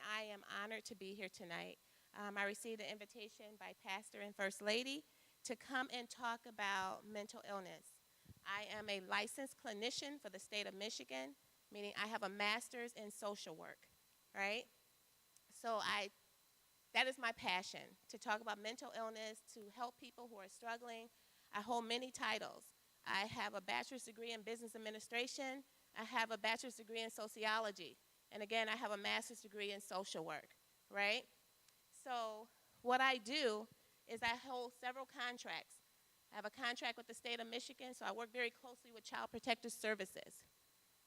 I am honored to be here tonight. I received an invitation by Pastor and First Lady to come and talk about mental illness. I am a licensed clinician for the state of Michigan, meaning I have a master's in social work, right? So that is my passion, to talk about mental illness, to help people who are struggling. I hold many titles. I have a bachelor's degree in business administration. I have a bachelor's degree in sociology. And again, I have a master's degree in social work, right? So what I do is I hold several contracts. I have a contract with the state of Michigan, so I work very closely with Child Protective Services.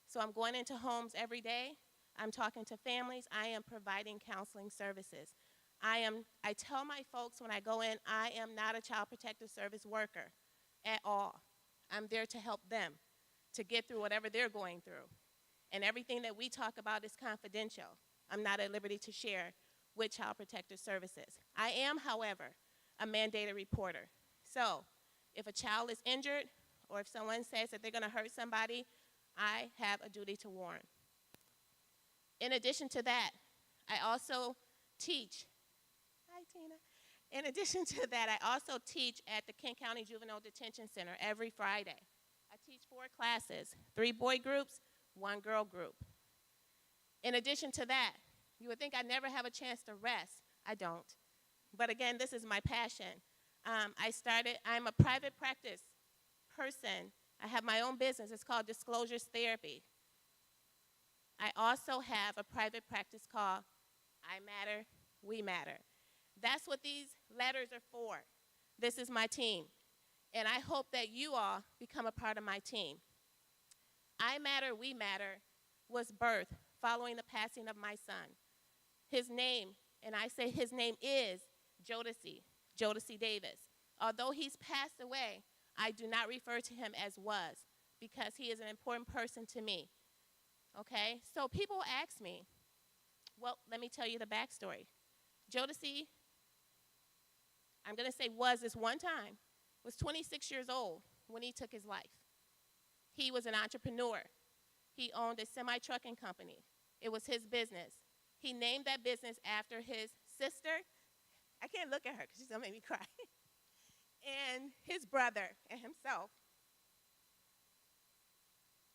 So I'm going into homes every day. I'm talking to families. I am providing counseling services. I tell my folks when I go in, I am not a Child Protective Service worker at all. I'm there to help them to get through whatever they're going through. And everything that we talk about is confidential. I'm not at liberty to share with Child Protective Services. I am, however, a mandated reporter. So if a child is injured or if someone says that they're going to hurt somebody, I have a duty to warn. In addition to that, I also teach. Hi, Tina. In addition to that, I also teach at the Kent County Juvenile Detention Center every Friday. I teach 4 classes, 3 boy groups, 1 girl group. In addition to that, you would think I never have a chance to rest. I don't. But again, this is my passion. I'm a private practice person. I have my own business. It's called Disclosures Therapy. I also have a private practice called I Matter, We Matter. That's what these letters are for. This is my team. And I hope that you all become a part of my team. I Matter, We Matter was birthed following the passing of my son. His name, and I say his name is Jodeci Davis. Although he's passed away, I do not refer to him as was because he is an important person to me. Okay? So people ask me, well, let me tell you the backstory. Jodeci, I'm going to say was this one time, was 26 years old when he took his life. He was an entrepreneur. He owned a semi-trucking company. It was his business. He named that business after his sister. I can't look at her because she's going to make me cry. And his brother and himself.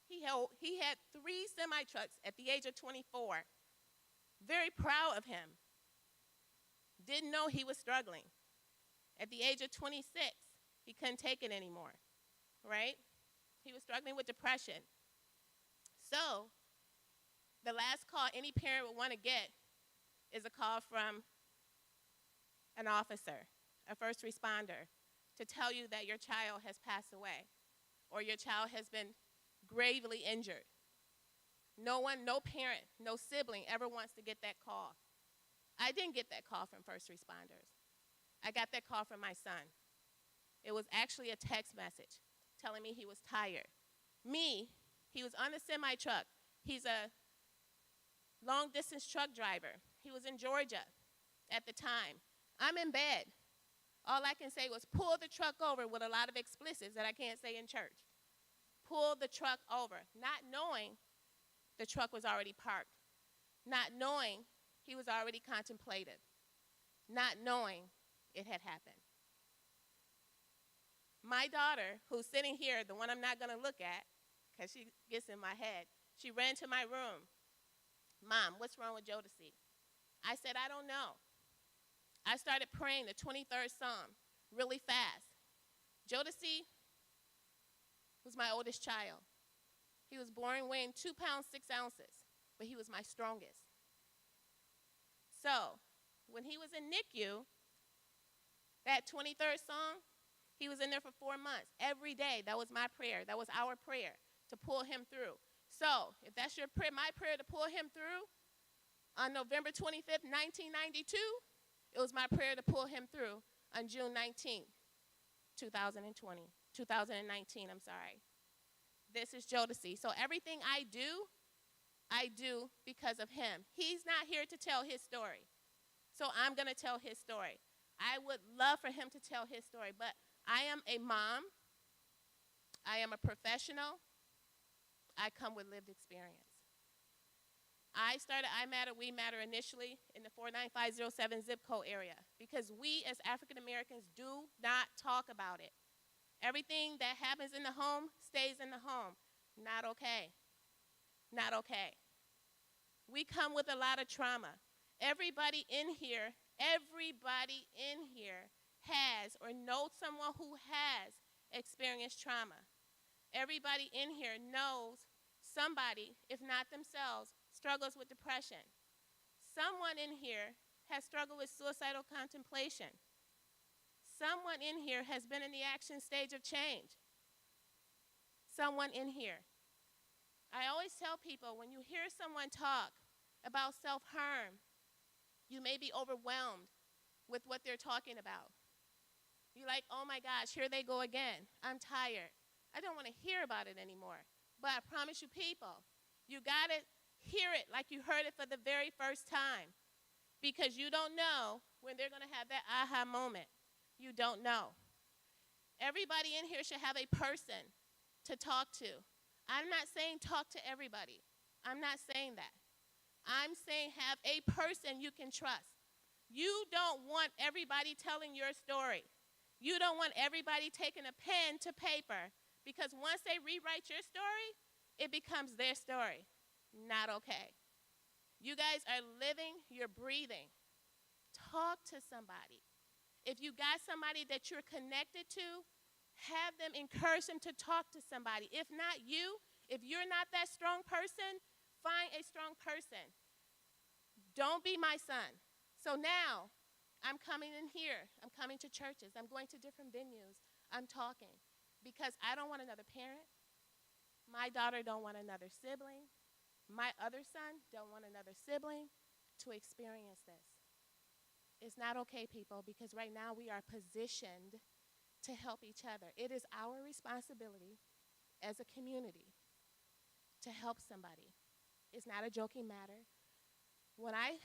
He had 3 semi-trucks at the age of 24. Very proud of him. Didn't know he was struggling. At the age of 26, he couldn't take it anymore, right? He was struggling with depression. So the last call any parent would want to get is a call from an officer, a first responder, to tell you that your child has passed away or your child has been gravely injured. No one, no parent, no sibling ever wants to get that call. I didn't get that call from first responders. I got that call from my son. It was actually a text message telling me he was tired. He was on a semi-truck. He's a long-distance truck driver. He was in Georgia at the time. I'm in bed. All I can say was pull the truck over with a lot of explicits that I can't say in church. Pull the truck over, not knowing the truck was already parked, not knowing he was already contemplative, not knowing it had happened. My daughter, who's sitting here, the one I'm not going to look at because she gets in my head, she ran to my room. Mom, what's wrong with Jodeci? I said, I don't know. I started praying the 23rd Psalm really fast. Jodeci was my oldest child. He was born weighing 2 pounds, 6 ounces, but he was my strongest. So when he was in NICU, that 23rd Psalm, he was in there for 4 months. Every day, that was my prayer. That was our prayer to pull him through. So if that's your prayer, my prayer to pull him through, on November 25th, 1992, it was my prayer to pull him through on June 19th, 2019, I'm sorry. This is Jodeci. So everything I do because of him. He's not here to tell his story. So I'm going to tell his story. I would love for him to tell his story, but I am a mom. I am a professional. I come with lived experience. I started I Matter, We Matter initially in the 49507 zip code area because we as African Americans do not talk about it. Everything that happens in the home stays in the home. Not okay. Not okay. We come with a lot of trauma. Everybody in here has or knows someone who has experienced trauma. Everybody in here knows somebody, if not themselves, struggles with depression. Someone in here has struggled with suicidal contemplation. Someone in here has been in the action stage of change. Someone in here. I always tell people when you hear someone talk about self-harm, you may be overwhelmed with what they're talking about. You're like, oh my gosh, here they go again. I'm tired. I don't want to hear about it anymore. But I promise you people, you got to hear it like you heard it for the very first time because you don't know when they're going to have that aha moment. You don't know. Everybody in here should have a person to talk to. I'm not saying talk to everybody. I'm not saying that. I'm saying have a person you can trust. You don't want everybody telling your story. You don't want everybody taking a pen to paper because once they rewrite your story, it becomes their story. Not okay. You guys are living, you're breathing. Talk to somebody. If you got somebody that you're connected to, have them encourage them to talk to somebody. If not you, if you're not that strong person, find a strong person. Don't be my son. So now, I'm coming in here. I'm coming to churches. I'm going to different venues. I'm talking because I don't want another parent. My daughter don't want another sibling. My other son don't want another sibling to experience this. It's not okay, people, because right now we are positioned to help each other. It is our responsibility as a community to help somebody. It's not a joking matter. When I